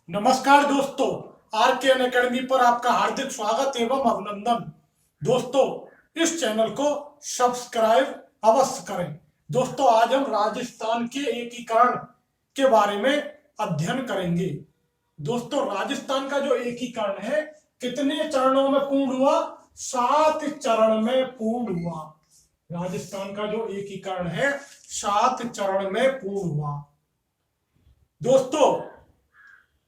नमस्कार दोस्तों, आर के एन अकेडमी पर आपका हार्दिक स्वागत एवं अभिनंदन। दोस्तों, इस चैनल को सब्सक्राइब अवश्य करें। दोस्तों, आज हम राजस्थान के एकीकरण के बारे में अध्ययन करेंगे। दोस्तों, राजस्थान का जो एकीकरण है कितने चरणों में पूर्ण हुआ? 7 चरण में पूर्ण हुआ। राजस्थान का जो एकीकरण है 7 चरण में पूर्ण हुआ। दोस्तों,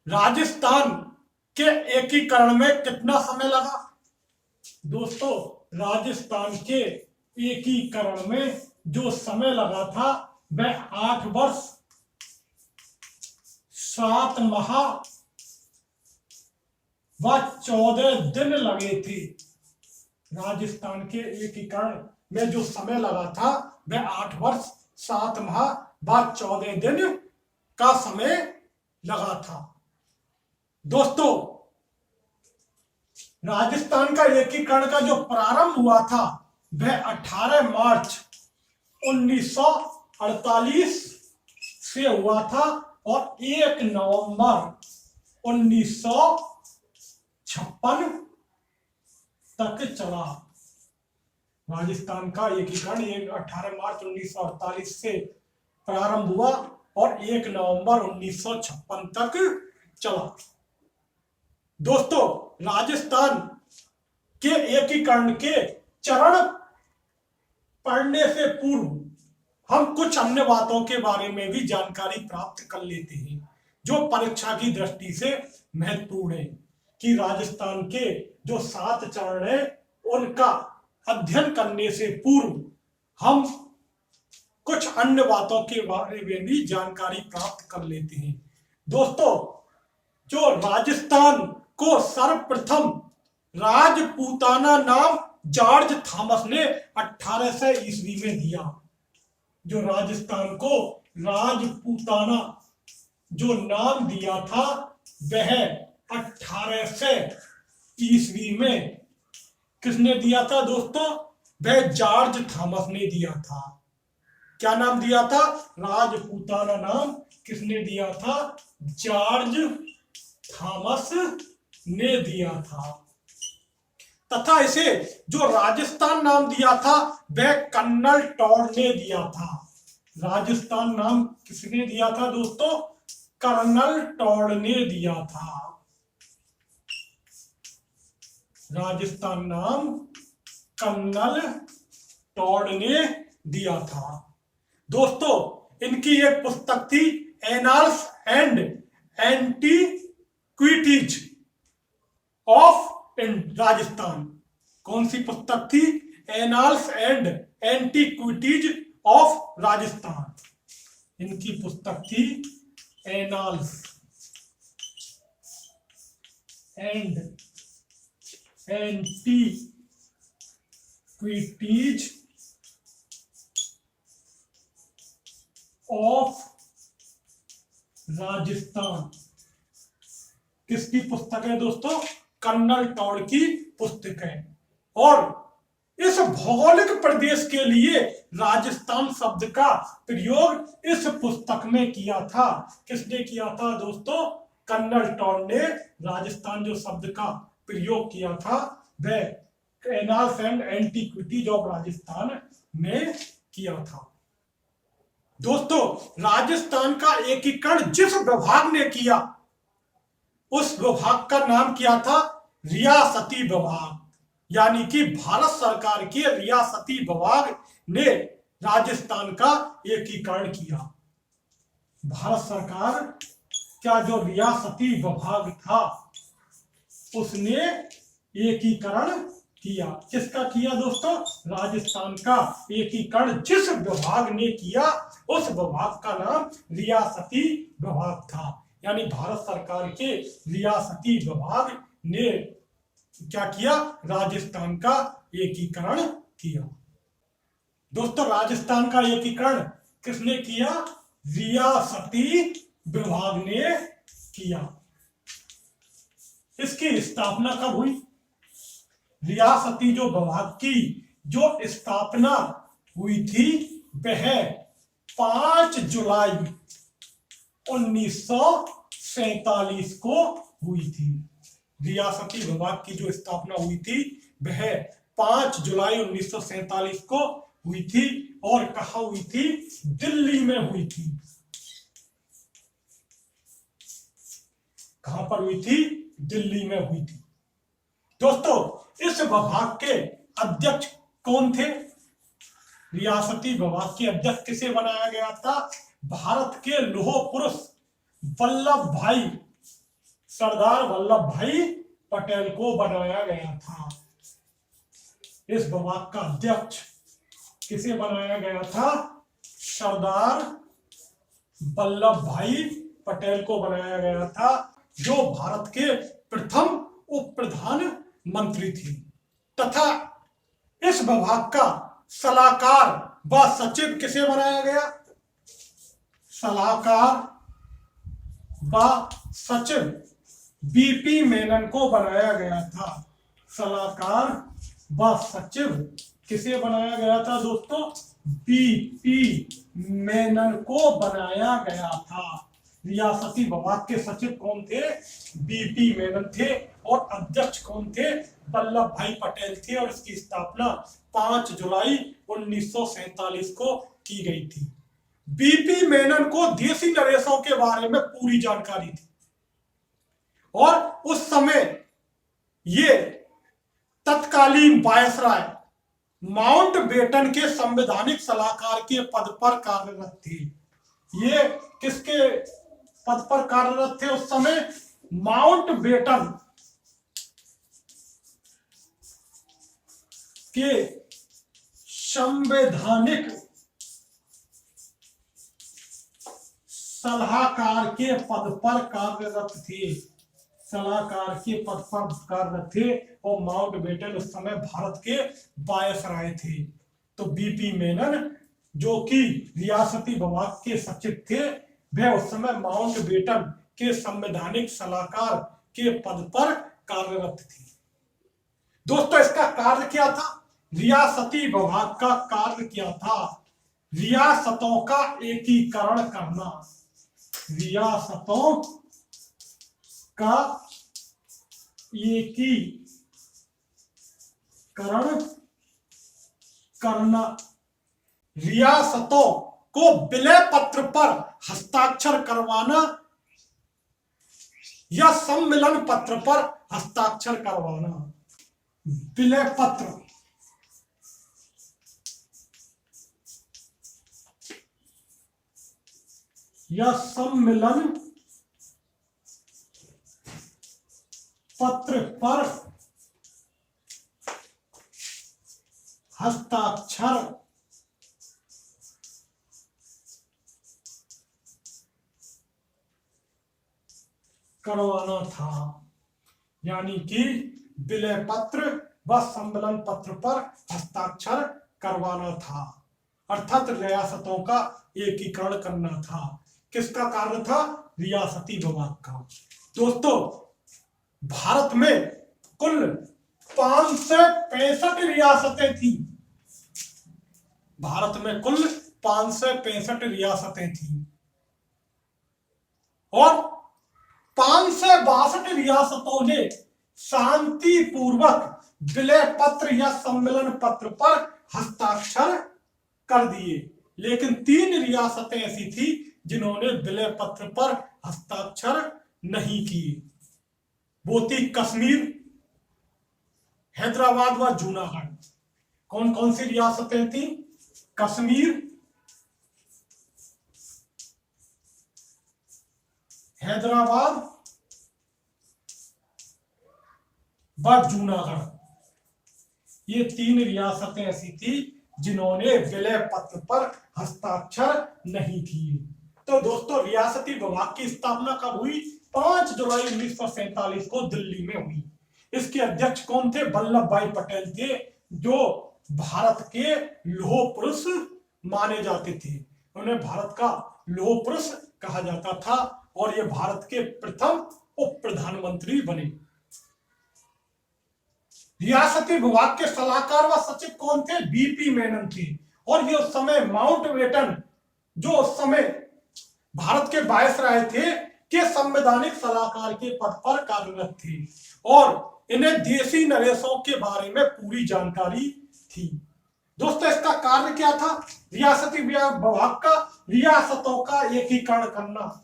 राजस्थान के एकीकरण में कितना समय लगा? दोस्तों, राजस्थान के एकीकरण में जो समय लगा था वह 8 वर्ष 7 माह व 14 दिन लगे थे। राजस्थान के एकीकरण में जो समय लगा था वह 8 वर्ष 7 माह व 14 दिन का समय लगा था। दोस्तों, राजस्थान का एकीकरण का जो प्रारंभ हुआ था वह 18 मार्च 1948 से हुआ था और 1 नवंबर 1956 तक चला। राजस्थान का एकीकरण 18 मार्च 1948 से प्रारंभ हुआ और 1 नवंबर 1956 तक चला। दोस्तों, राजस्थान के एकीकरण के चरण पढ़ने से पूर्व हम कुछ अन्य बातों के बारे में भी जानकारी प्राप्त कर लेते हैं जो परीक्षा की दृष्टि से महत्वपूर्ण है कि राजस्थान के जो 7 चरण है उनका अध्ययन करने से पूर्व हम कुछ अन्य बातों के बारे में भी जानकारी प्राप्त कर लेते हैं। दोस्तों, जो राजस्थान को सर्वप्रथम राजपूताना नाम जॉर्ज थॉमस ने 1800 ईस्वी में दिया। जो राजस्थान को राजपूताना जो नाम दिया था वह 1800 ईस्वी में किसने दिया था? दोस्तों, वह जॉर्ज थॉमस ने दिया था। क्या नाम दिया था? राजपूताना नाम किसने दिया था? जॉर्ज थॉमस ने दिया था। तथा इसे जो राजस्थान नाम दिया था वह कर्नल टॉड ने दिया था। राजस्थान नाम किसने दिया था दोस्तों? कर्नल टॉड ने दिया था। राजस्थान नाम कर्नल टॉड ने दिया था। दोस्तों, इनकी एक पुस्तक थी annals and antiquities of Rajasthan. कौन सी पुस्तक थी? Annals and antiquities of Rajasthan. इनकी पुस्तक थी annals and antiquities of Rajasthan. किसकी पुस्तक है दोस्तों? कर्नल टॉड की पुस्तक है। और इस भौगोलिक प्रदेश के लिए राजस्थान शब्द का प्रयोग इस पुस्तक में किया था। किसने किया था दोस्तों? कर्नल टॉड ने राजस्थान जो शब्द का प्रयोग किया था वह annals and antiquities of Rajasthan में किया था। दोस्तों, राजस्थान का एकीकरण जिस विभाग ने किया उस विभाग का नाम क्या था? रियासती विभाग। यानी कि भारत सरकार के रियासती विभाग ने राजस्थान का एकीकरण किया। भारत सरकार का जो रियासती विभाग था उसने एकीकरण किया। किसका किया दोस्तों? राजस्थान का एकीकरण जिस विभाग ने किया उस विभाग का नाम रियासती विभाग था। यानी भारत सरकार के रियासती विभाग ने क्या किया? राजस्थान का एकीकरण किया। दोस्तों, राजस्थान का एकीकरण किसने किया? रियासती विभाग ने किया। इसकी स्थापना कब हुई? रियासती जो विभाग की जो स्थापना हुई थी वह 5 जुलाई 1900 1947 को हुई थी। रियासती विभाग की जो स्थापना हुई थी वह 5 जुलाई 1947 को हुई थी और कहाँ हुई थी? दिल्ली में हुई थी। कहां पर हुई थी? दिल्ली में हुई थी। दोस्तों, इस विभाग के अध्यक्ष कौन थे? रियासती विभाग के अध्यक्ष किसे बनाया गया था? भारत के लौह पुरुष वल्लभ भाई, सरदार वल्लभ भाई पटेल को बनाया गया था। इस विभाग का अध्यक्ष किसे बनाया गया था? सरदार वल्लभ भाई पटेल को बनाया गया था, जो भारत के प्रथम उप प्रधानमंत्री थे। तथा इस विभाग का सलाहकार व सचिव किसे बनाया गया? सलाहकार व सचिव बीपी मेनन को बनाया गया था। सलाहकार व सचिव किसे बनाया गया था दोस्तों? बीपी मेनन को बनाया गया था। रियासती विभाग के सचिव कौन थे? बीपी मेनन थे। और अध्यक्ष कौन थे? वल्लभ भाई पटेल थे। और इसकी स्थापना 5 जुलाई 1947 को की गई थी। बीपी मेनन को देसी नरेशों के बारे में पूरी जानकारी थी और उस समय ये तत्कालीन वायसराय माउंटबेटन के संवैधानिक सलाहकार के पद पर कार्यरत थे। ये किसके पद पर कार्यरत थे उस समय? माउंटबेटन के संवैधानिक सलाहकार के पद पर कार्यरत थे। सलाहकार के पद पर कार्यरत थे और माउंटबेटन उस समय भारत के वायसराय थे। तो बीपी मेनन जो कि रियासती विभाग के सचिव थे, वह उस समय माउंटबेटन के संवैधानिक सलाहकार के पद पर कार्यरत थे। दोस्तों, इसका कार्य क्या था? रियासती विभाग का कार्य क्या था? रियासतों का एकीकरण करना। रियासतों का एकीकरण करना। रियासतों को विलय पत्र पर हस्ताक्षर करवाना या सम्मेलन पत्र पर हस्ताक्षर करवाना। विलय पत्र या सम्मेलन पत्र पर हस्ताक्षर करवाना था। यानी कि विलय पत्र व सम्मेलन पत्र पर हस्ताक्षर करवाना था, अर्थात रियासतों का एकीकरण करना था। किसका कार्य था? रियासती विभाग का। दोस्तों, भारत में कुल 565 रियासतें थी। भारत में कुल 565 रियासतें थी और 562 रियासतों ने शांतिपूर्वक विलय पत्र या सम्मेलन पत्र पर हस्ताक्षर कर दिए। लेकिन 3 रियासतें ऐसी थी जिन्होंने विलय पत्र पर हस्ताक्षर नहीं किए। वो थी कश्मीर, हैदराबाद व जूनागढ़। कौन कौन सी रियासतें थी? कश्मीर, हैदराबाद व जूनागढ़। ये 3 रियासतें ऐसी थी जिन्होंने विलय पत्र पर हस्ताक्षर नहीं किए। तो दोस्तों, रियासती विभाग की स्थापना कब हुई? 5 जुलाई 1947 को दिल्ली में हुई। इसके अध्यक्ष कौन थे? वल्लभ भाई पटेल थे, जो भारत के लौह पुरुष माने जाते थे। उन्हें भारत का लौह पुरुष कहा जाता था और ये भारत के प्रथम उप प्रधानमंत्री बने। रियासती विभाग के सलाहकार व सचिव कौन थे? बीपी मेनन थे। और ये उस समय माउंटबेटन, जो उस समय भारत के वायसराय थे, के संवैधानिक सलाहकार के पद पर कार्यरत थे और इन्हें देसी नरेशों के बारे में पूरी जानकारी थी। दोस्तों इसका कार्य क्या था? रियासती विभाग का रियासतों का एकीकरण करना,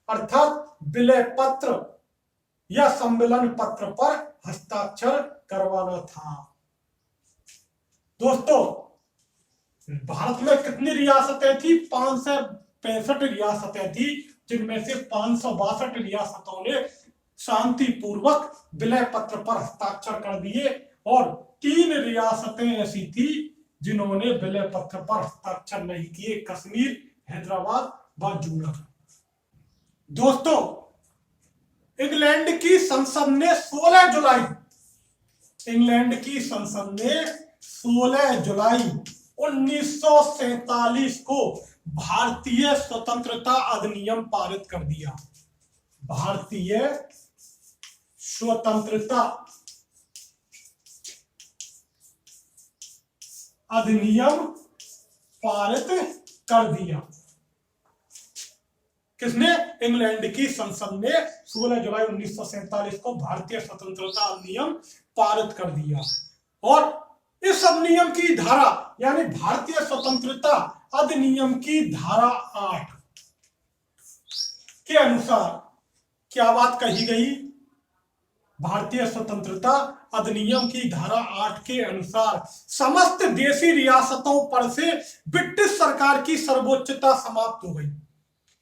अर्थात विलय पत्र या सम्मेलन पत्र पर हस्ताक्षर करवाना था। दोस्तों भारत में कितनी रियासतें थी? 565 रियासतें थी, जिनमें से 562 रियासतों ने शांतिपूर्वक विलय पत्र पर हस्ताक्षर कर दिए और 3 रियासतें ऐसी थी जिन्होंने विलय पत्र पर हस्ताक्षर नहीं किए, कश्मीर, हैदराबाद व जूनागढ़। दोस्तों इंग्लैंड की संसद ने 16 जुलाई 1947 को भारतीय स्वतंत्रता अधिनियम पारित कर दिया। भारतीय स्वतंत्रता अधिनियम पारित कर दिया। किसने? इंग्लैंड की संसद ने 16 जुलाई 1947 को भारतीय स्वतंत्रता अधिनियम पारित कर दिया और इस अधिनियम की धारा यानी भारतीय स्वतंत्रता अधिनियम की धारा 8 के अनुसार क्या बात कही गई? भारतीय स्वतंत्रता अधिनियम की धारा 8 के अनुसार समस्त देशी रियासतों पर से ब्रिटिश सरकार की सर्वोच्चता समाप्त हो गई।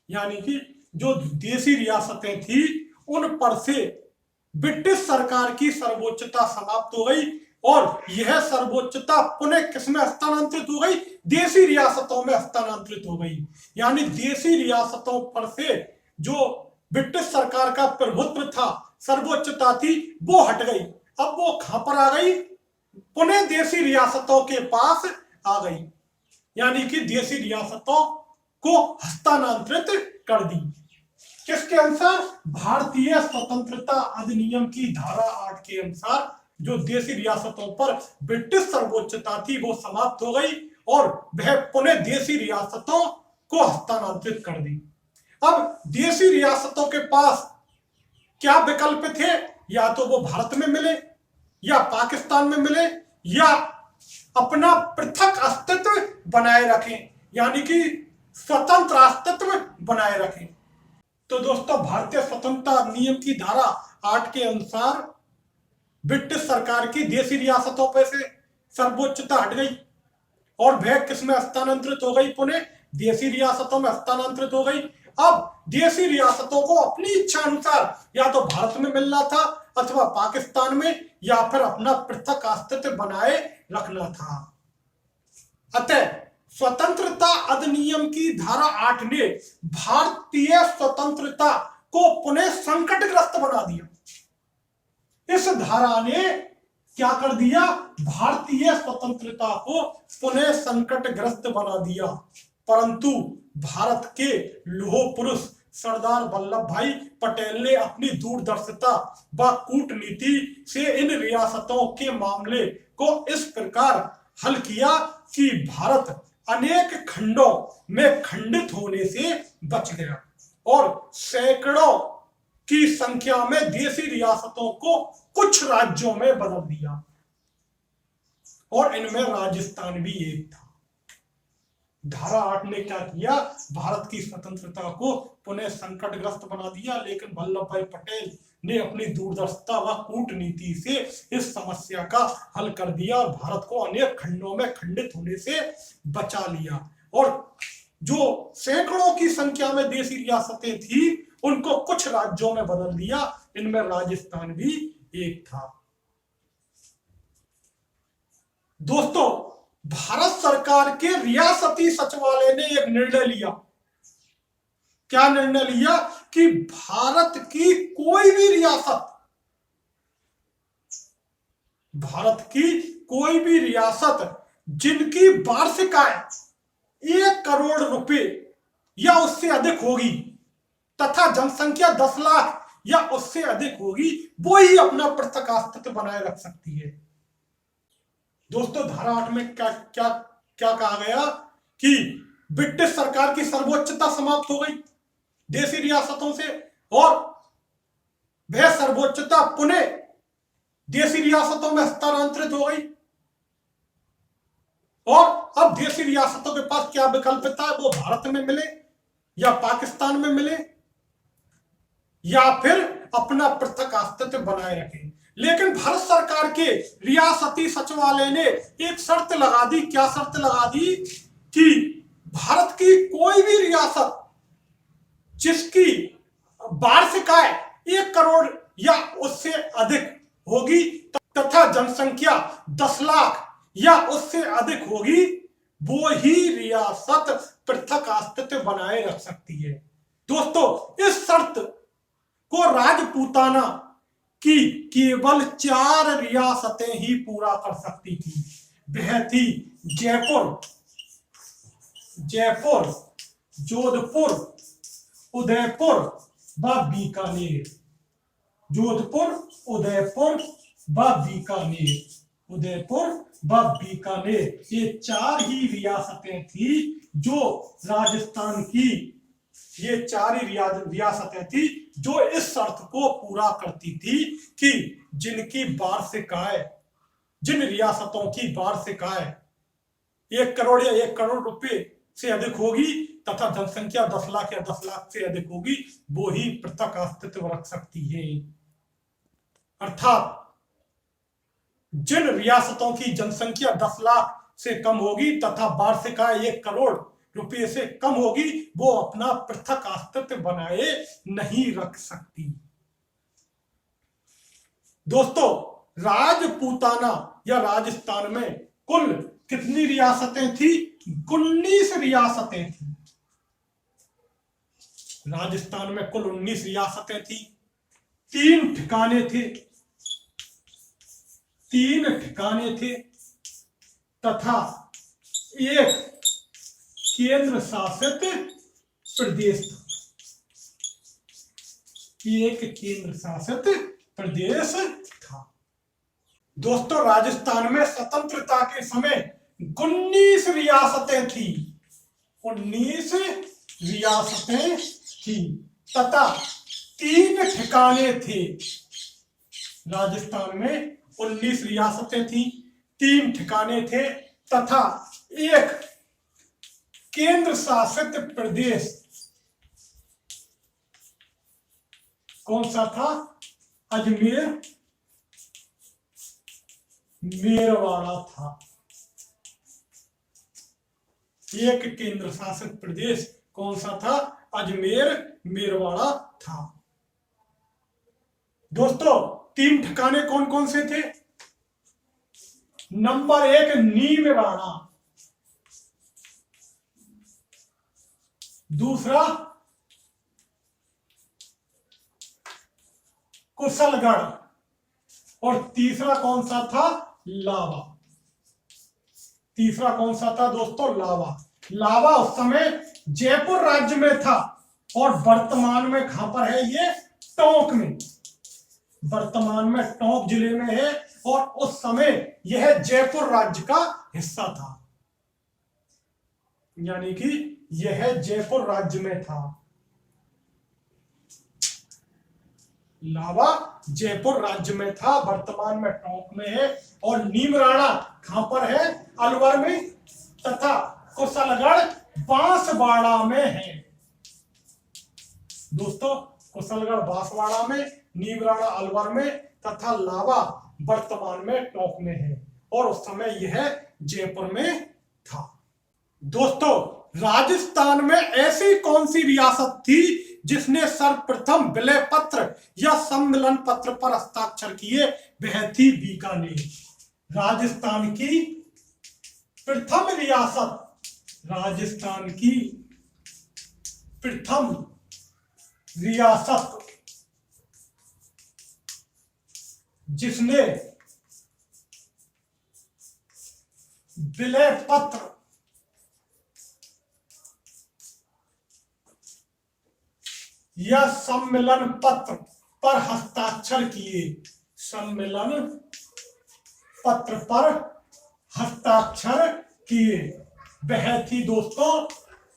यानी कि जो देशी रियासतें थी उन पर से ब्रिटिश सरकार की सर्वोच्चता समाप्त हो गई और यह सर्वोच्चता पुनः किसमें हस्तांतरित हो गई? देशी रियासतों में हस्तांतरित हो गई। यानी देशी रियासतों पर से जो ब्रिटिश सरकार का प्रभुत्व था, सर्वोच्चता थी, वो हट गई। अब वो कहां पर आ गई? पुनः देशी रियासतों के पास आ गई। यानी कि देशी रियासतों को हस्तांतरित कर दी। किसके अनुसार? भारतीय स्वतंत्रता अधिनियम की धारा 8 के अनुसार जो देशी रियासतों पर ब्रिटिश सर्वोच्चता थी वो समाप्त हो गई और वह पुनः देशी रियासतों को हस्तांतरित कर दी। अब देशी रियासतों के पास क्या विकल्प थे? या तो वो भारत में मिले या पाकिस्तान में मिले या अपना पृथक अस्तित्व बनाए रखें, यानी कि स्वतंत्र अस्तित्व बनाए रखें। तो दोस्तों भारतीय स्वतंत्रता अधिनियम की धारा 8 के अनुसार ब्रिटिश सरकार की देशी रियासतों पर से सर्वोच्चता हट गई और वह किसमें हस्तांतरित हो गई? पुनः देशी रियासतों में हस्तांतरित हो गई। अब देशी रियासतों को अपनी इच्छा अनुसार या तो भारत में मिलना था अथवा पाकिस्तान में या फिर अपना पृथक अस्तित्व बनाए रखना था। अतः स्वतंत्रता अधिनियम की धारा 8 ने भारतीय स्वतंत्रता को पुनः संकटग्रस्त बना दिया। इस धारा ने क्या कर दिया? भारतीय स्वतंत्रता को पुनः संकटग्रस्त बना दिया। परंतु भारत के लौह पुरुष सरदार वल्लभ भाई पटेल ने अपनी दूरदर्शिता व कूटनीति से इन रियासतों के मामले को इस प्रकार हल किया कि भारत अनेक खंडों में खंडित होने से बच गया और सैकड़ों की संख्या में देशी रियासतों को कुछ राज्यों में बदल दिया और इनमें राजस्थान भी एक था। धारा 8 ने क्या किया? भारत की स्वतंत्रता को पुनः संकटग्रस्त बना दिया, लेकिन वल्लभ भाई पटेल ने अपनी दूरदर्शिता व कूटनीति से इस समस्या का हल कर दिया और भारत को अनेक खंडों में खंडित होने से बचा लिया और जो सैकड़ों की संख्या में देशी रियासतें थी उनको कुछ राज्यों में बदल दिया, इनमें राजस्थान भी एक था। दोस्तों भारत सरकार के रियासती सचिवालय ने एक निर्णय लिया। क्या निर्णय लिया? कि भारत की कोई भी रियासत जिनकी वार्षिक आय 1 करोड़ रुपए या उससे अधिक होगी तथा जनसंख्या 10 लाख या उससे अधिक होगी, वो ही अपना पृथक अस्तित्व बनाए रख सकती है। दोस्तों धारा 8 में क्या कहा गया? कि ब्रिटिश सरकार की सर्वोच्चता समाप्त हो गई देशी रियासतों से और वह सर्वोच्चता पुनः देशी रियासतों में हस्तांतरित हो गई। और अब देशी रियासतों के पास क्या विकल्प था, वो भारत में मिले या पाकिस्तान में मिले या फिर अपना पृथक अस्तित्व बनाए रखें। लेकिन भारत सरकार के रियासती सचिवालय ने एक शर्त लगा दी। क्या शर्त लगा दी? कि भारत की कोई भी रियासत जिसकी वार्षिक आय 1 करोड़ या उससे अधिक होगी तथा जनसंख्या 10 लाख या उससे अधिक होगी, वो ही रियासत पृथक अस्तित्व बनाए रख सकती है। दोस्तों, इस शर्त को राजपूताना की केवल 4 रियासतें ही पूरा कर सकती थी। वह थी जयपुर, जोधपुर, उदयपुर व बीकानेर। जोधपुर, उदयपुर व बीकानेर, ये 4 ही रियासतें थी जो राजस्थान की, ये 4 ही रियासतें थी जो इस शर्त को पूरा करती थी कि जिनकी वार्षिक आय, जिन रियासतों की वार्षिक आय 1 करोड़ या 1 करोड़ रुपए से अधिक होगी तथा जनसंख्या 10 लाख या 10 लाख से अधिक होगी, वो ही पृथक अस्तित्व रख सकती है। अर्थात जिन रियासतों की जनसंख्या 10 लाख से कम होगी तथा वार्षिक आय 1 करोड़ रुपए से कम होगी, वो अपना पृथक अस्तित्व बनाए नहीं रख सकती। दोस्तों, राजपूताना या राजस्थान में कुल कितनी रियासतें थी? 19 रियासतें थी। राजस्थान में कुल 19 रियासतें थी। 3 ठिकाने थे तथा एक केंद्र शासित प्रदेश था। एक केंद्र शासित प्रदेश था। दोस्तों, राजस्थान में स्वतंत्रता के समय 19 रियासतें थी। 19 रियासतें थी तथा 3 ठिकाने थे। राजस्थान में 19 रियासतें थी, 3 ठिकाने थे तथा एक केंद्र शासित प्रदेश कौन सा था? अजमेर, मेरवाड़ा था। एक केंद्र शासित प्रदेश कौन सा था? अजमेर, मेरवाड़ा था। दोस्तों, 3 ठिकाने कौन कौन से थे? नंबर 1 नीमराणा, दूसरा कुशलगढ़ और तीसरा कौन सा था? लावा। तीसरा कौन सा था दोस्तों? लावा। लावा उस समय जयपुर राज्य में था और वर्तमान में कहां पर है? ये टोंक में, वर्तमान में टोंक जिले में है और उस समय यह जयपुर राज्य का हिस्सा था, यानी कि यह जयपुर राज्य में था। लावा जयपुर राज्य में था, वर्तमान में टोंक में है। और नीमराणा कहां पर है? अलवर में तथा कुशलगढ़ बांसवाड़ा में है। दोस्तों, कुशलगढ़ बांसवाड़ा में, नीमराणा अलवर में तथा लावा वर्तमान में टोंक में है और उस समय यह जयपुर में था। दोस्तों, राजस्थान में ऐसी कौन सी रियासत थी जिसने सर्वप्रथम विलय पत्र या सम्मेलन पत्र पर हस्ताक्षर किए? वह थी बीकानेर। राजस्थान की प्रथम रियासत, राजस्थान की प्रथम रियासत जिसने विलय पत्र या सम्मेलन पत्र पर हस्ताक्षर किए, सम्मेलन पत्र पर हस्ताक्षर किए, वह थी दोस्तों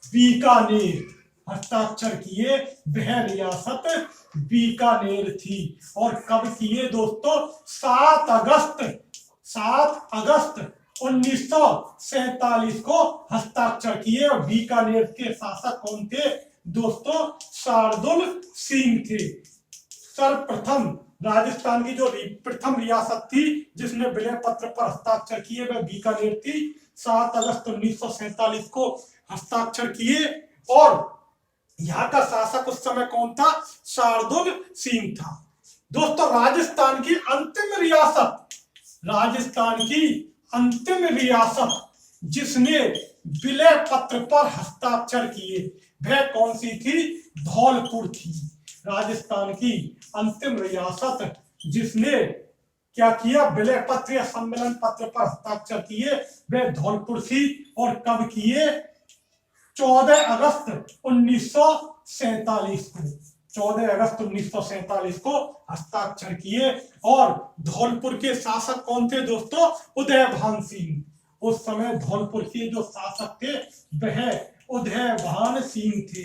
बीकानेर। हस्ताक्षर किए वह रियासत बीकानेर थी। और कब किए दोस्तों? 7 अगस्त 1947 को हस्ताक्षर किए। और बीकानेर के शासक कौन थे दोस्तों? शार्दुल सिंह थे। सर्वप्रथम राजस्थान की जो प्रथम रियासत थी जिसने विलय पत्र पर हस्ताक्षर किए वह बीकानेर थी। 7 अगस्त 1947 को हस्ताक्षर किए। और यहाँ का शासक उस समय कौन था? शार्दुल सिंह था। दोस्तों राजस्थान की अंतिम रियासत जिसने विलय पत्र पर हस्ताक्षर किए वह कौन सी थी? धौलपुर थी। राजस्थान की अंतिम रियासत जिसने क्या किया? विलय पत्र या सम्मेलन पत्र पर हस्ताक्षर किए वह धौलपुर थी। और कब किए? 14 अगस्त 1947 को। 14 अगस्त 1947 को हस्ताक्षर किए। और धौलपुर के शासक कौन थे दोस्तों? उदयभान सिंह। उस समय धौलपुर के जो शासक थे वह उदयभान सिंह थे।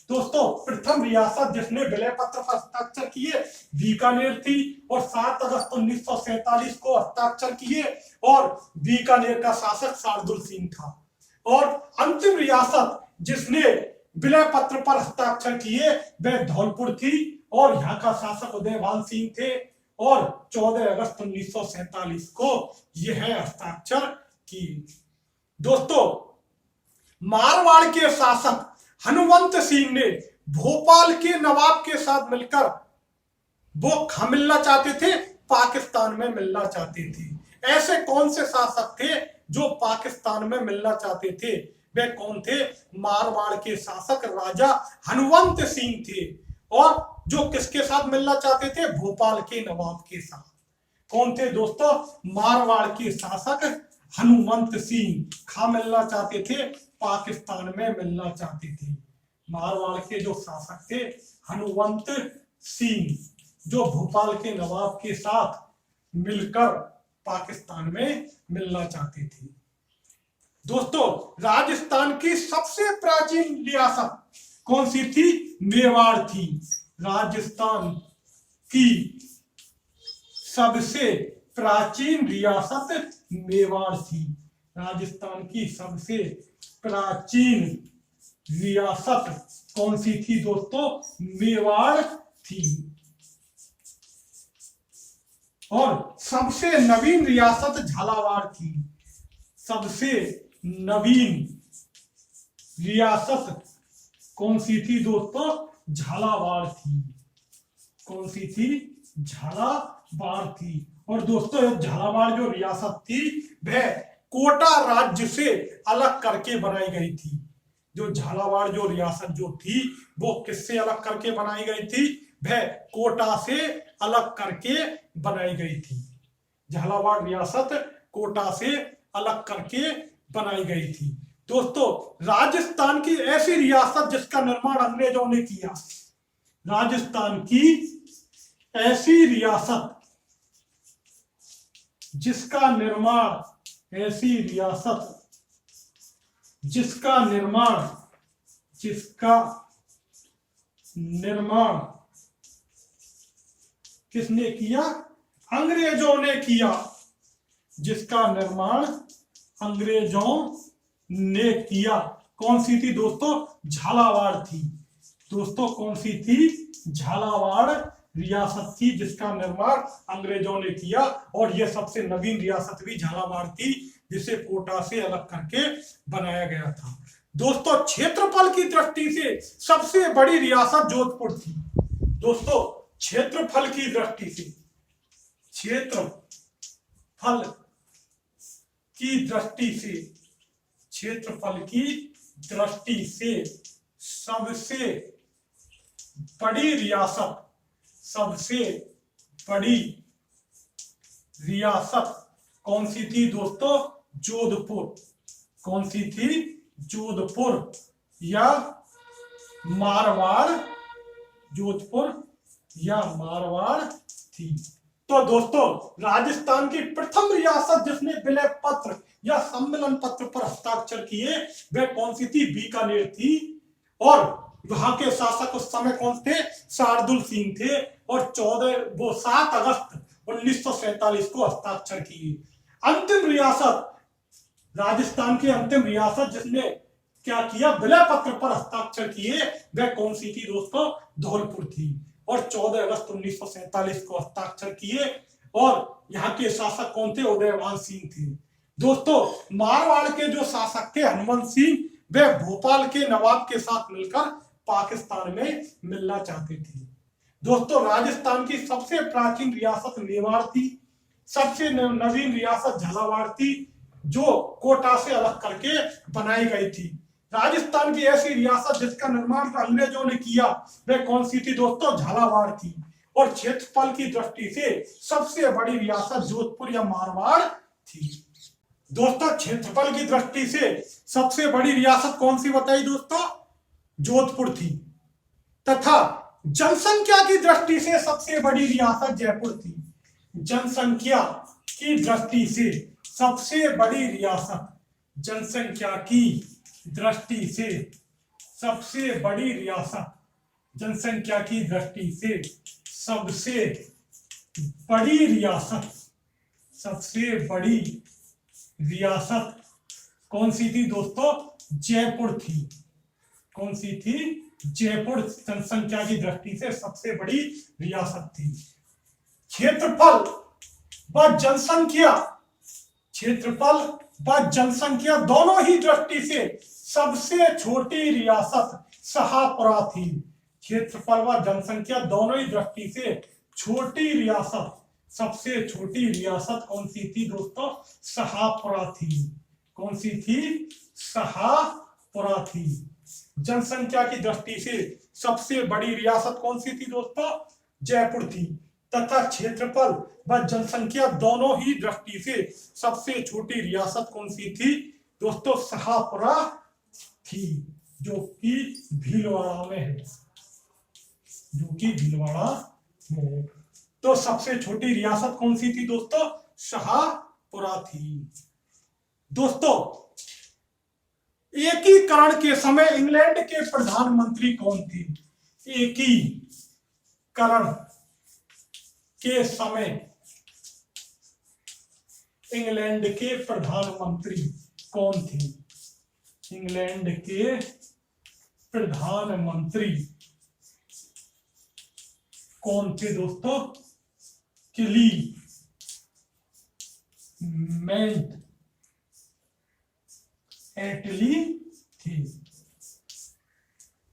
दोस्तों प्रथम रियासत जिसने विलय पत्र पर हस्ताक्षर किए बीकानेर थी। और 7 अगस्त 1947 को हस्ताक्षर किए। और बीकानेर का शासक शार्दुल सिंह था। और अंतिम रियासत जिसने विलय पत्र पर हस्ताक्षर किए वह धौलपुर थी। और यहाँ का शासक उदयभान सिंह थे। और 14 अगस्त 1947 को यह हस्ताक्षर की। दोस्तों मारवाड़ के शासक हनुमंत सिंह ने भोपाल के नवाब के साथ मिलकर वो मिलना चाहते थे, पाकिस्तान में मिलना चाहते थे। ऐसे कौन से शासक थे जो पाकिस्तान में मिलना चाहते थे? वे कौन थे? मारवाड़ के शासक राजा हनुमंत सिंह थे। और जो किसके साथ मिलना चाहते थे? भोपाल के नवाब के साथ। कौन थे दोस्तों? मारवाड़ के शासक हनुमंत सिंह मिलना चाहते थे, पाकिस्तान में मिलना चाहते थे। मारवाड़ के जो शासक थे हनुमंत सिंह जो भोपाल के नवाब के साथ मिलकर पाकिस्तान में मिलना चाहते थे। दोस्तों राजस्थान की सबसे प्राचीन रियासत कौन सी थी? मेवाड़ थी। राजस्थान की सबसे प्राचीन रियासत मेवाड़ थी। राजस्थान की सबसे प्राचीन रियासत कौन सी थी दोस्तों? मेवाड़ थी। और सबसे नवीन रियासत झालावाड़ थी। सबसे नवीन रियासत कौन सी थी दोस्तों? झालावाड़ थी। कौन सी थी? झालावाड़ थी। और दोस्तों झालावाड़ जो रियासत थी वह कोटा राज्य से अलग करके बनाई गई थी। जो झालावाड़ जो रियासत जो थी वो किससे अलग करके बनाई गई थी? वह कोटा से अलग करके बनाई गई थी। झालावाड़ रियासत कोटा से अलग करके बनाई गई थी। दोस्तों राजस्थान की ऐसी रियासत जिसका निर्माण अंग्रेजों ने किया। राजस्थान की ऐसी रियासत जिसका निर्माण ऐसी रियासत जिसका निर्माण किसने किया? अंग्रेजों ने किया। जिसका निर्माण अंग्रेजों ने किया। कौन सी थी दोस्तों? झालावाड़ थी। दोस्तों कौन सी थी? झालावाड़ रियासत थी जिसका निर्माण अंग्रेजों ने किया। और यह सबसे नवीन रियासत भी झालावाड़ थी जिसे कोटा से अलग करके बनाया गया था। दोस्तों क्षेत्रफल की दृष्टि से सबसे बड़ी रियासत जोधपुर थी। दोस्तों क्षेत्रफल की दृष्टि से सबसे बड़ी रियासत कौन सी थी दोस्तों? जोधपुर। कौन सी थी? जोधपुर या मारवाड़। जोधपुर या मारवाड़ थी। तो दोस्तों राजस्थान की प्रथम रियासत जिसने विलय पत्र या सम्मेलन पत्र पर हस्ताक्षर किए वह कौन सी थी? बीकानेर थी। और वहां के शासक उस समय कौन थे? शार्दुल सिंह थे। और 7 अगस्त 1947 को हस्ताक्षर किए। अंतिम रियासत, राजस्थान की अंतिम रियासत जिसने क्या किया, विलय पत्र पर हस्ताक्षर किए, वह कौन सी थी दोस्तों? धौलपुर थी। और 14 अगस्त 1947 को हस्ताक्षर किए। और यहाँ के शासक कौन थे? उदयमान सिंह थे। दोस्तों मारवाड़ के जो शासक थे हनुमंत सिंह, वे भोपाल के नवाब के साथ मिलकर पाकिस्तान में मिलना चाहते थे। दोस्तों राजस्थान की सबसे प्राचीन रियासत मेवाड़ थी। सबसे नवीन रियासत झालावाड़ थी, जो कोटा से अलग करके बनाई गई थी। राजस्थान की ऐसी रियासत जिसका निर्माण अंग्रेजों ने किया, वह कौन सी थी दोस्तों? झालावाड़ थी। और क्षेत्रफल की दृष्टि से सबसे बड़ी रियासत जोधपुर या मारवाड़ थी। दोस्तों क्षेत्रफल की दृष्टि से सबसे बड़ी रियासत कौन सी बताई दोस्तों? जोधपुर थी। तथा जनसंख्या की दृष्टि से सबसे बड़ी रियासत जयपुर थी। जनसंख्या की दृष्टि से सबसे बड़ी रियासत, जनसंख्या की दृष्टि से सबसे बड़ी रियासत, जनसंख्या की दृष्टि से सबसे बड़ी रियासत, सबसे बड़ी रियासत कौन सी थी दोस्तों? जयपुर थी। कौन सी थी? जयपुर जनसंख्या की दृष्टि से सबसे बड़ी रियासत थी। क्षेत्रफल व जनसंख्या, क्षेत्रफल व जनसंख्या दोनों ही दृष्टि से सबसे छोटी रियासत शाहपुरा थी। क्षेत्रफल व जनसंख्या दोनों ही दृष्टि से छोटी रियासत, सबसे छोटी रियासत कौन सी थी दोस्तों? शाहपुरा थी। कौन सी थी? शाहपुरा थी। जनसंख्या की दृष्टि से सबसे बड़ी रियासत कौन सी थी दोस्तों? जयपुर थी। तथा क्षेत्रफल व जनसंख्या दोनों ही दृष्टि से सबसे छोटी रियासत कौन सी थी दोस्तों? शाहपुरा थी, जो कि भीलवाड़ा में है, जो कि भीलवाड़ा में है। तो सबसे छोटी रियासत कौन सी थी दोस्तों? शाहपुरा थी। दोस्तों एकीकरण के समय इंग्लैंड के प्रधानमंत्री कौन थे? एकीकरण के समय इंग्लैंड के प्रधानमंत्री कौन थे? इंग्लैंड के प्रधानमंत्री कौन थे दोस्तों? क्लीमेंट एटली थी।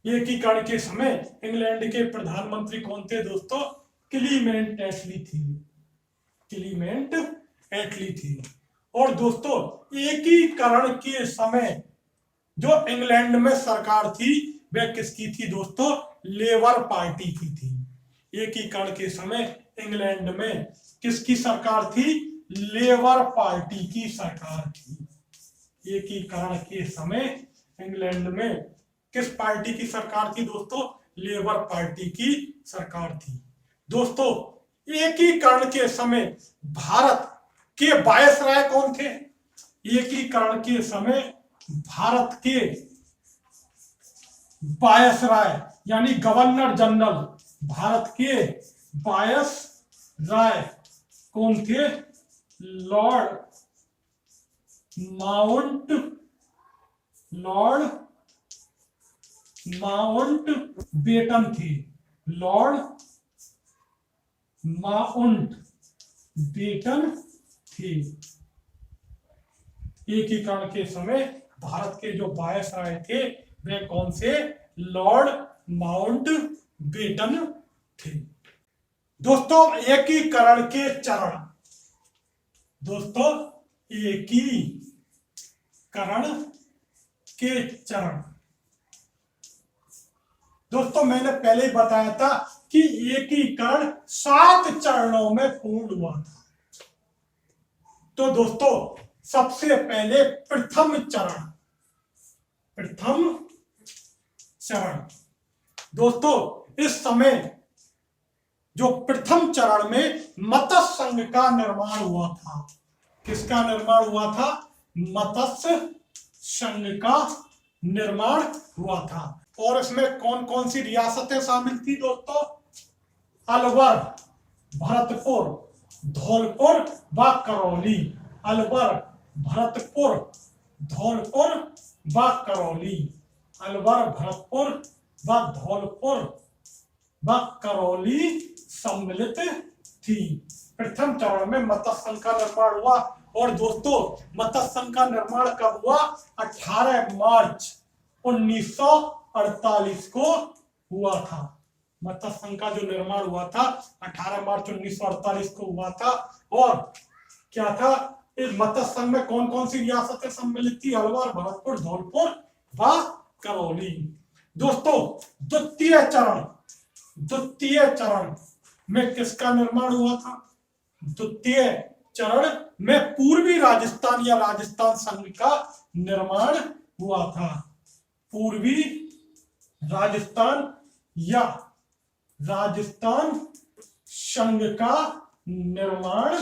एकीकरण के समय इंग्लैंड के प्रधानमंत्री कौन थे दोस्तों? क्लीमेंट एटली थी। क्लीमेंट एटली थी। और दोस्तों एकीकरण के समय जो इंग्लैंड में सरकार थी, वह किसकी थी दोस्तों? लेबर पार्टी की थी। एकीकरण के समय इंग्लैंड में किसकी सरकार थी? लेबर पार्टी की सरकार थी। एकीकरण के समय इंग्लैंड में किस पार्टी की सरकार थी दोस्तों? लेबर पार्टी की सरकार थी। दोस्तों एकीकरण के समय भारत के वायसराय कौन थे? एकीकरण के समय भारत के वायसराय यानी गवर्नर जनरल, भारत के वायसराय कौन थे? लॉर्ड माउंटबेटन थे। लॉर्ड माउंटबेटन थे। एकीकरण के समय भारत के जो वायसराय थे वे कौन से? लॉर्ड माउंटबेटन थे। दोस्तों एकीकरण के चरण, दोस्तों एकीकरण के चरण, दोस्तों मैंने पहले ही बताया था कि एकीकरण 7 चरणों में पूर्ण हुआ था। तो दोस्तों सबसे पहले प्रथम चरण, दोस्तों इस समय जो प्रथम चरण में मत्स्य संघ का निर्माण हुआ था। किसका निर्माण हुआ था? मत्स्य संघ का निर्माण हुआ था। और इसमें कौन कौन सी रियासतें शामिल थी दोस्तों? अलवर, भरतपुर, धौलपुर व करौली। अलवर, भरतपुर, धौलपुर व करौली। अलवर, भरतपुर व धौलपुर व करौली सम्मिलित थी। प्रथम चरण में मत्स्य संघ का निर्माण हुआ। और दोस्तों मत्स्य संघ का निर्माण कब हुआ? 18 मार्च 1948 को हुआ था। मत्स्य संघ का जो निर्माण हुआ था 18 मार्च 1948 को हुआ था। और क्या था? इस मत्स्य संघ में कौन कौन सी रियासतें सम्मिलित थी? अलवर, भरतपुर, धौलपुर व करौली। दोस्तों द्वितीय चरण में किसका निर्माण हुआ था? द्वितीय चरण में पूर्वी राजस्थान या राजस्थान संघ का निर्माण हुआ था। पूर्वी राजस्थान या राजस्थान संघ का निर्माण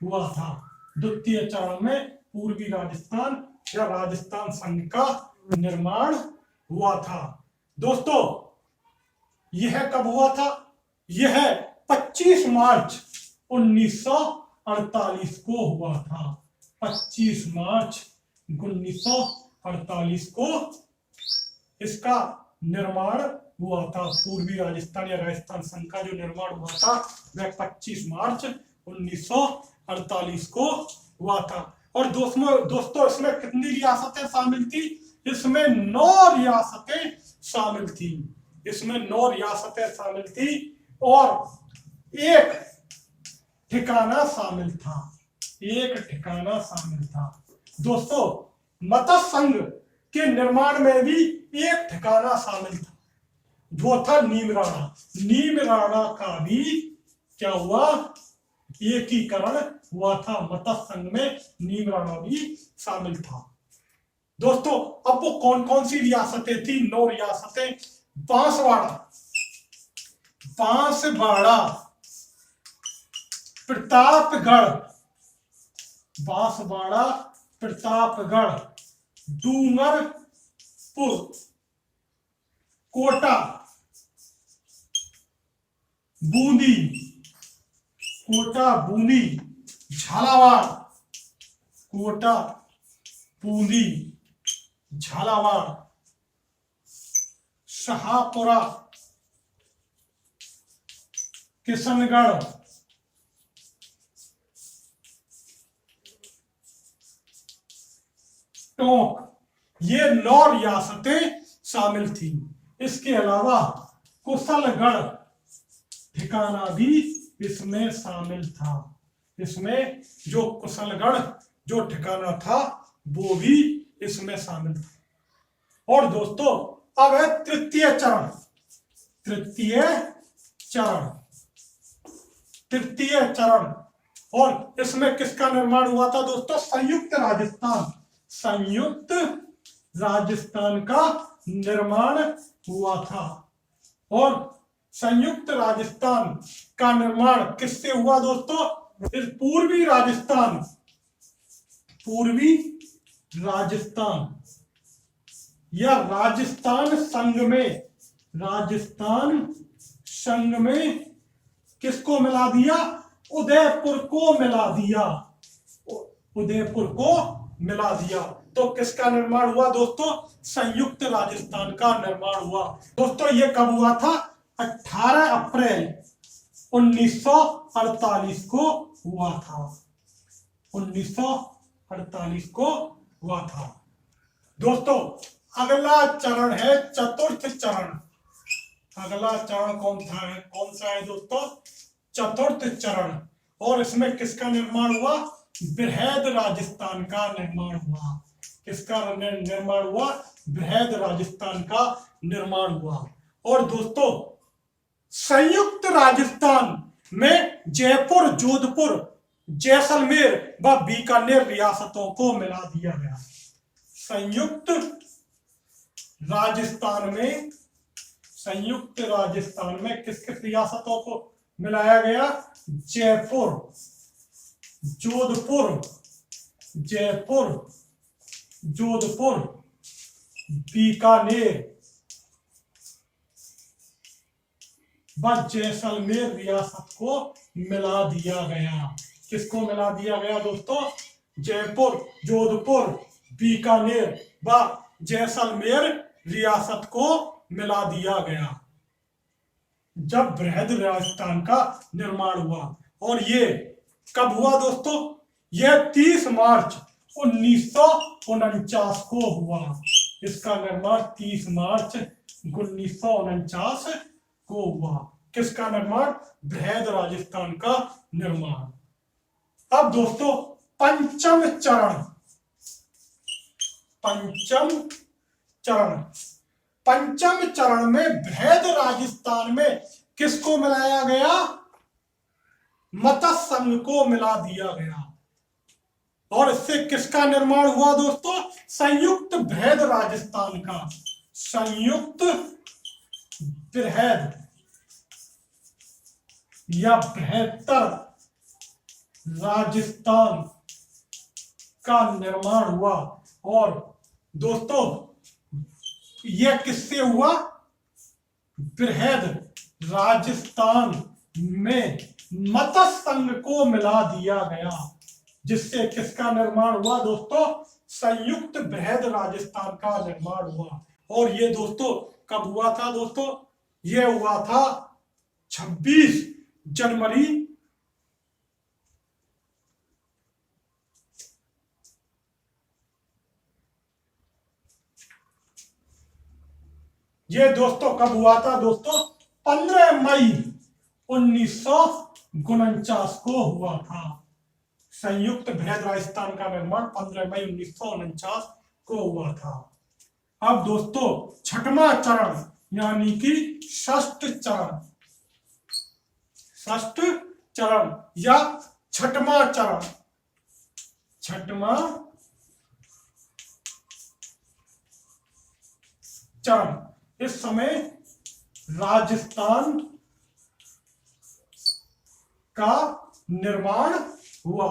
हुआ था। द्वितीय चरण में पूर्वी राजस्थान या राजस्थान संघ का निर्माण हुआ था। दोस्तों यह कब हुआ था? यह 25 मार्च 1948 को हुआ था। 25 मार्च 1948 को इसका निर्माण हुआ था। पूर्वी राजस्थान या राजस्थान संघ का जो निर्माण हुआ था वह 25 मार्च 1948 को हुआ था। और दोस्तों इसमें कितनी रियासतें शामिल थी? इसमें 9 रियासतें शामिल थी। इसमें 9 रियासतें शामिल थी और एक ठिकाना शामिल था। एक ठिकाना शामिल था। दोस्तों मत्स्य संघ के निर्माण में भी एक ठिकाना शामिल था, वो था नीमराणा। नीमराणा का भी क्या हुआ? एकीकरण हुआ था। मत्स्य संघ में नीमराणा भी शामिल था। दोस्तों अब वो कौन कौन सी रियासतें थी? 9 रियासतें। बांसवाड़ा, प्रतापगढ़, बांसवाड़ा, प्रतापगढ़, डूंगरपुर, कोटा, बूंदी, झालावाड़, कोटा, बूंदी, झालावाड़, शाहपुरा, किशनगढ़, टोंक, ये 9 रियासतें शामिल थी। इसके अलावा कुशलगढ़ ठिकाना भी इसमें शामिल था। इसमें जो कुशलगढ़ जो ठिकाना था वो भी इसमें शामिल था। और दोस्तों अब है तृतीय चरण। और इसमें किसका निर्माण हुआ था दोस्तों? संयुक्त राजस्थान का निर्माण हुआ था। और संयुक्त राजस्थान का निर्माण किससे हुआ दोस्तों? इस पूर्वी राजस्थान या राजस्थान संघ में किसको मिला दिया? उदयपुर को मिला दिया। तो किसका निर्माण हुआ दोस्तों? संयुक्त राजस्थान का निर्माण हुआ। दोस्तों ये कब हुआ था? 18 अप्रैल 1948 को हुआ था। 1948 को हुआ था। दोस्तों अगला चरण है चतुर्थ चरण। अगला चरण कौन सा है दोस्तों? चतुर्थ चरण। और इसमें किसका निर्माण हुआ? बृहद राजस्थान का निर्माण हुआ। किसका निर्माण हुआ? बृहद राजस्थान का निर्माण हुआ। और दोस्तों संयुक्त राजस्थान में जयपुर, जोधपुर, जैसलमेर व बीकानेर रियासतों को मिला दिया गया। संयुक्त राजस्थान में किस किस रियासतों को मिलाया गया? जयपुर, जोधपुर, बीकानेर व जैसलमेर रियासत को मिला दिया गया। किसको मिला दिया गया दोस्तों? जयपुर, जोधपुर, बीकानेर व जैसलमेर रियासत को मिला दिया गया जब बृहद राजस्थान का निर्माण हुआ। और ये कब हुआ दोस्तों? यह 30 मार्च 1949 को हुआ। इसका निर्माण 30 मार्च 1949 को हुआ। किसका निर्माण? बृहद राजस्थान का निर्माण। अब दोस्तों पंचम चरण, पंचम चरण में बृहद राजस्थान में किसको मिलाया गया? मत्स्य संघ को मिला दिया गया। और इससे किसका निर्माण हुआ दोस्तों? संयुक्त बृहद राजस्थान का, संयुक्त बृहद या बृहत्तर राजस्थान का निर्माण हुआ। और दोस्तों यह किससे हुआ? बृहद राजस्थान में मत्स्य संघ को मिला दिया गया, जिससे किसका निर्माण हुआ दोस्तों? संयुक्त बृहद राजस्थान का निर्माण हुआ। और ये दोस्तों कब हुआ था दोस्तों? यह हुआ था 26 जनवरी 15 मई 1949 को हुआ था। संयुक्त बृहद राजस्थान का निर्माण 15 मई 1949 को हुआ था। अब दोस्तों छठवां चरण यानी कि षष्ठ चरण या छठवां चरण, इस समय राजस्थान का निर्माण हुआ।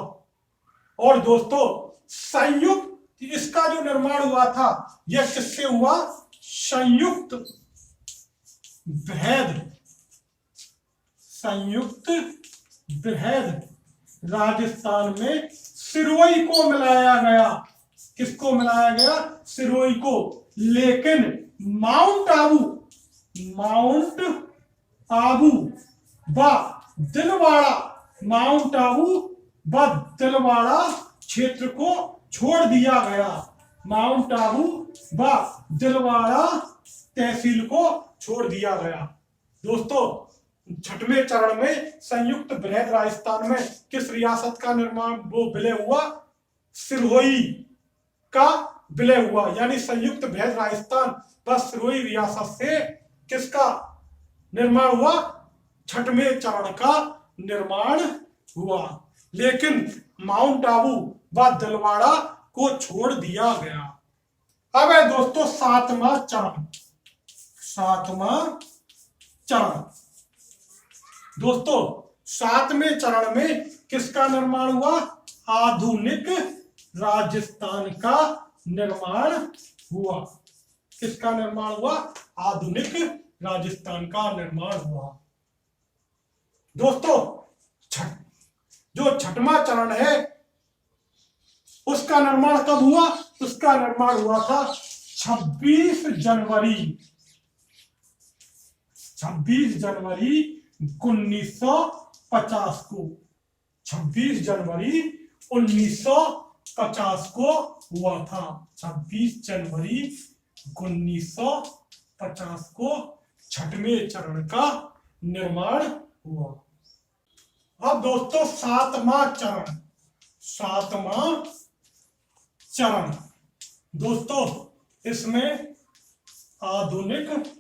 और दोस्तों संयुक्त इसका जो निर्माण हुआ था यह किससे हुआ? संयुक्त बृहद राजस्थान में सिरोही को मिलाया गया। किसको मिलाया गया? सिरोही को। लेकिन माउंट आबू व दिलवाड़ा क्षेत्र को छोड़ दिया गया। माउंट आबू व दिलवाड़ा तहसील को छोड़ दिया गया। दोस्तों छठवें चरण में संयुक्त बृहद राजस्थान में किस रियासत का निर्माण विलय हुआ? सिरोही का विलय हुआ। यानी संयुक्त बृहद राजस्थान व सिरोही रियासत से किसका निर्माण हुआ? छठवें चरण का निर्माण हुआ। लेकिन माउंट आबू व दिलवाड़ा को छोड़ दिया गया। अब है दोस्तों सातवां चरण। दोस्तों सातवें चरण में किसका निर्माण हुआ? आधुनिक राजस्थान का निर्माण हुआ। किसका निर्माण हुआ? आधुनिक राजस्थान का निर्माण हुआ। दोस्तों जो छठवां चरण है उसका निर्माण कब हुआ? उसका निर्माण हुआ था 26 जनवरी 1950 को। 26 जनवरी 1950 को हुआ था। 26 जनवरी 1950 को छठवें चरण का निर्माण हुआ। अब दोस्तों सातवां चरण दोस्तों इसमें आधुनिक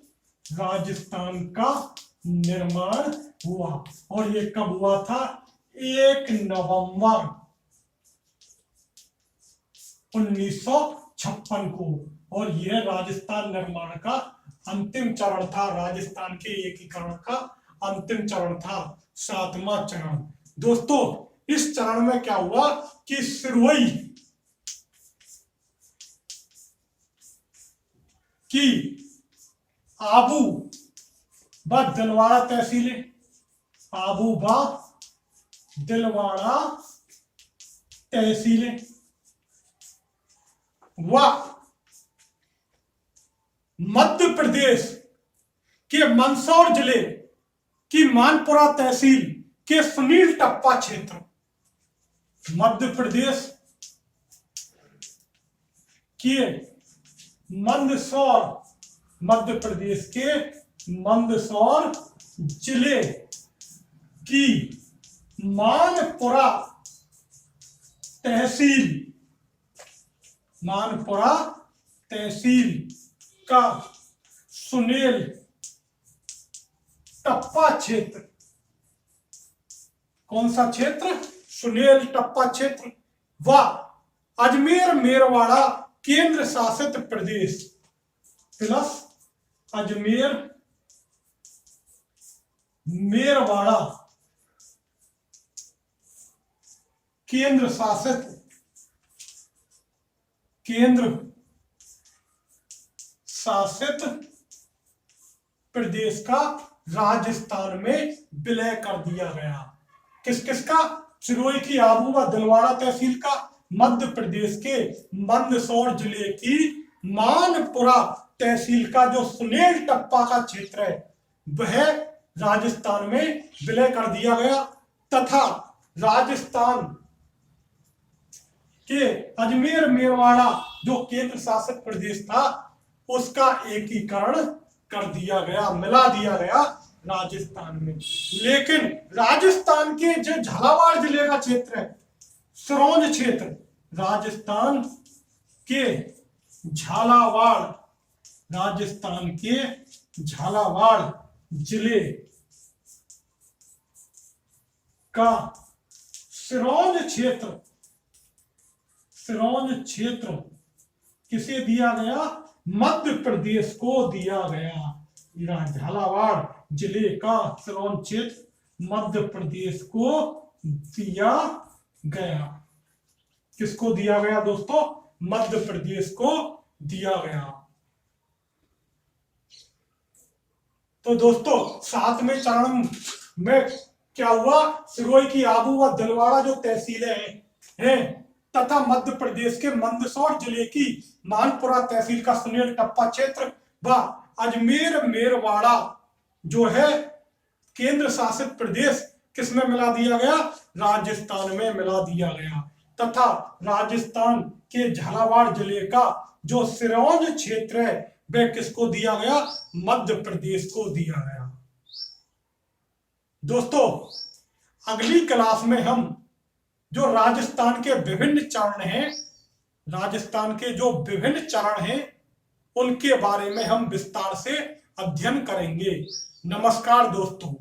राजस्थान का निर्माण हुआ। और ये कब हुआ था? 1 नवंबर 1956 को। और यह राजस्थान निर्माण का अंतिम चरण था। राजस्थान के एकीकरण का अंतिम चरण था सातवां चरण। दोस्तों इस चरण में क्या हुआ कि सिरोही की आबू व दिलवाड़ा तहसीलें, आबू व दिलवाड़ा तहसीलें, व मध्य प्रदेश के मंदसौर जिले की मानपुरा तहसील के सुनील टप्पा क्षेत्र, मध्य प्रदेश के मंदसौर, मध्य प्रदेश के मंदसौर जिले की मानपुरा तहसील, मानपुरा तहसील का सुनील टप्पा क्षेत्र, कौन सा क्षेत्र? सुनील टप्पा क्षेत्र, व अजमेर मेरवाड़ा केंद्र शासित प्रदेश प्लस अजमेर मेरवाड़ा केंद्र शासित प्रदेश का राजस्थान में विलय कर दिया गया। किस किस का? सिरोही की आबू व दिलवाड़ा तहसील का, मध्य प्रदेश के मंदसौर जिले की मानपुरा तहसील का जो सुनील टप्पा का क्षेत्र है वह राजस्थान में विलय कर दिया गया, तथा राजस्थान के अजमेर मेरवाड़ा जो केंद्र शासित प्रदेश था उसका एकीकरण कर दिया गया, मिला दिया गया राजस्थान में। लेकिन राजस्थान के जो झालावाड़ जिले का क्षेत्र है, सिरोंज क्षेत्र, राजस्थान के झालावाड़ जिले का सिरोंज क्षेत्र किसे दिया गया? मध्य प्रदेश को दिया गया। झालावाड़ जिले का सिरोंज क्षेत्र मध्य प्रदेश को दिया गया। किसको दिया गया दोस्तों? मध्य प्रदेश को दिया गया। तो दोस्तों 7वें चरण में क्या हुआ? सिरोही की आबू व दिलवाड़ा जो तहसीलें हैं तथा मध्य प्रदेश के मंदसौर जिले की मानपुरा तहसील का सुनील टप्पा क्षेत्र व अजमेर मेरवाड़ा जो है केंद्र शासित प्रदेश किसमें मिला दिया गया? राजस्थान में मिला दिया गया, तथा राजस्थान के झालावाड़ जिले का जो सिरोंज क्षेत्र है वह किसको दिया गया? मध्य प्रदेश को दिया गया। दोस्तों अगली क्लास में हम जो राजस्थान के विभिन्न चरण हैं उनके बारे में हम विस्तार से अध्ययन करेंगे। नमस्कार दोस्तों।